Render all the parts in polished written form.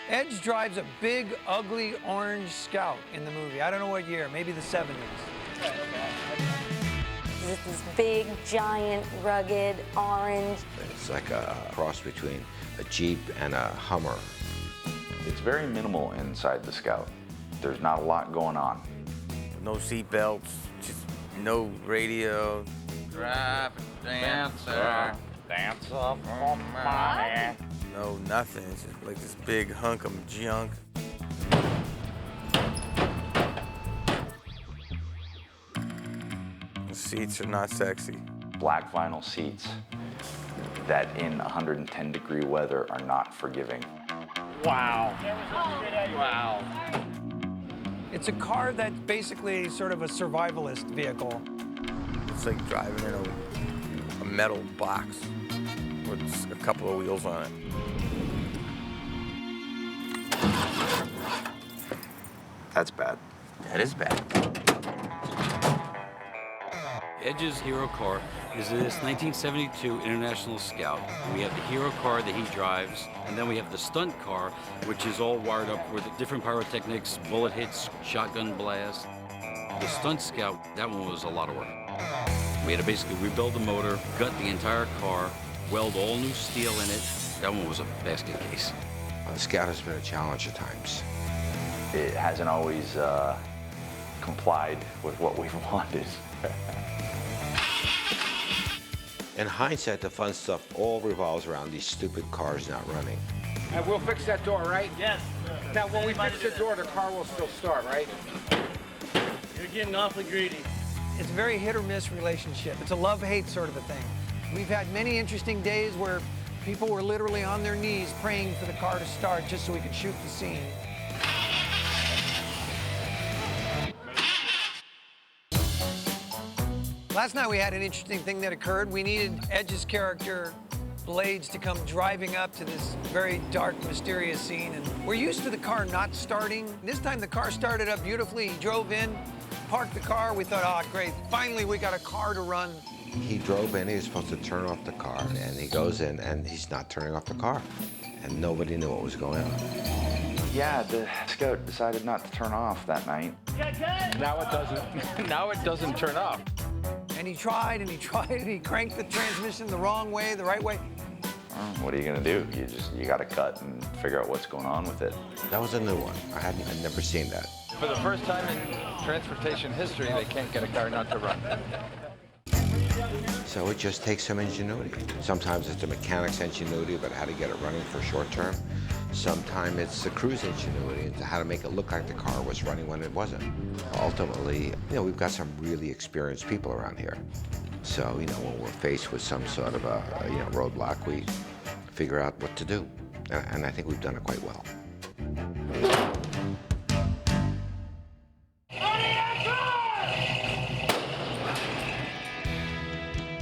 Edge drives a big, ugly orange Scout in the movie. I don't know what year, maybe the 70s. This big, giant, rugged, orange. It's like a cross between a Jeep and a Hummer. It's very minimal inside the Scout. There's not a lot going on. No seat belts, just no radio. Drive a dancer, dance off on my. No nothing. It's just like this big hunk of junk. The seats are not sexy. Black vinyl seats that in 110-degree weather are not forgiving. Wow. Wow. It's a car that's basically sort of a survivalist vehicle. It's like driving in a metal box with a couple of wheels on it. That's bad. That is bad. Edge's hero car is this 1972 International Scout. We have the hero car that he drives, and then we have the stunt car, which is all wired up with different pyrotechnics, bullet hits, shotgun blast. The stunt Scout, that one was a lot of work. We had to basically rebuild the motor, gut the entire car, weld all new steel in it. That one was a basket case. The Scout has been a challenge at times. It hasn't always complied with what we've wanted. In hindsight, the fun stuff all revolves around these stupid cars not running. And we'll fix that door, right? Yes. Now, when we fix the door, the car will still start, right? You're getting awfully greedy. It's a very hit or miss relationship. It's a love-hate sort of a thing. We've had many interesting days where people were literally on their knees praying for the car to start just so we could shoot the scene. Last night we had an interesting thing that occurred. We needed Edge's character, Blades, to come driving up to this very dark, mysterious scene. And we're used to the car not starting. This time the car started up beautifully. He drove in, parked the car. We thought, oh, great, finally we got a car to run. He drove in, he was supposed to turn off the car, and he goes in, and he's not turning off the car. And nobody knew what was going on. Yeah, the Scout decided not to turn off that night. Now it doesn't. Now it doesn't turn off. And he tried, and he tried, and he cranked the transmission the wrong way, the right way. What are you gonna do? You gotta cut and figure out what's going on with it. That was a new one. I'd never seen that. For the first time in transportation history, they can't get a car not to run. So it just takes some ingenuity. Sometimes it's the mechanic's ingenuity about how to get it running for short term. Sometimes it's the crew's ingenuity into how to make it look like the car was running when it wasn't. Ultimately, we've got some really experienced people around here. So, when we're faced with some sort of a roadblock, we figure out what to do. And I think we've done it quite well.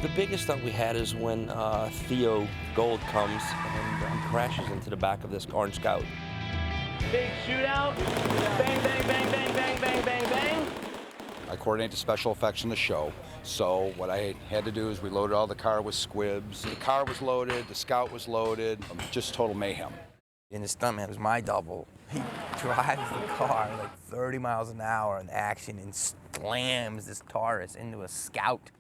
The biggest stunt we had is when Theo Gold comes and crashes into the back of this orange Scout. Big shootout. Bang, bang, bang, bang, bang, bang, bang, bang. I coordinate the special effects in the show. So what I had to do is we loaded all the car with squibs. The car was loaded, the Scout was loaded, just total mayhem. And the stuntman was my double. He drives the car like 30 miles an hour in action and slams this Taurus into a Scout.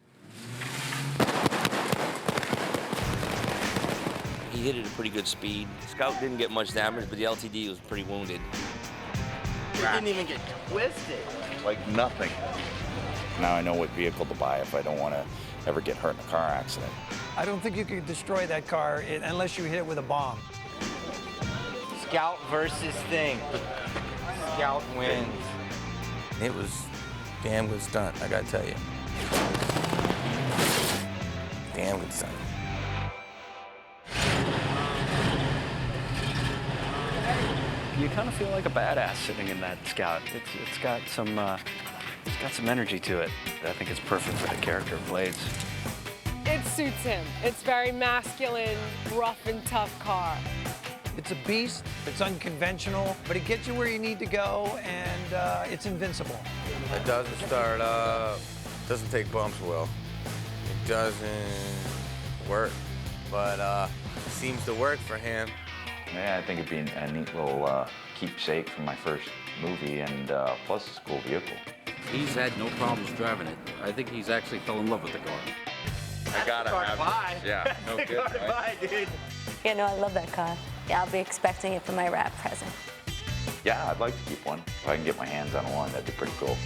He hit it at pretty good speed. Scout didn't get much damage, but the LTD was pretty wounded. It didn't even get twisted. Like nothing. Now I know what vehicle to buy if I don't want to ever get hurt in a car accident. I don't think you could destroy that car unless you hit it with a bomb. Scout versus Thing. Scout wins. It was a damn good stunt, I gotta tell you. Damn good stunt. You kind of feel like a badass sitting in that Scout. It's got some energy to it. I think it's perfect for the character of Blades. It suits him. It's very masculine, rough and tough car. It's a beast, it's unconventional, but it gets you where you need to go, and it's invincible. It doesn't start up, doesn't take bumps well. It doesn't work. but it seems to work for him. Yeah, I think it'd be a neat little keepsake from my first movie, and plus it's a cool vehicle. He's had no problems driving it. I think he's actually fell in love with the car. I gotta have it. Yeah, no good, right? dude. Yeah, no, I love that car. Yeah, I'll be expecting it for my wrap present. Yeah, I'd like to keep one. If I can get my hands on one, that'd be pretty cool.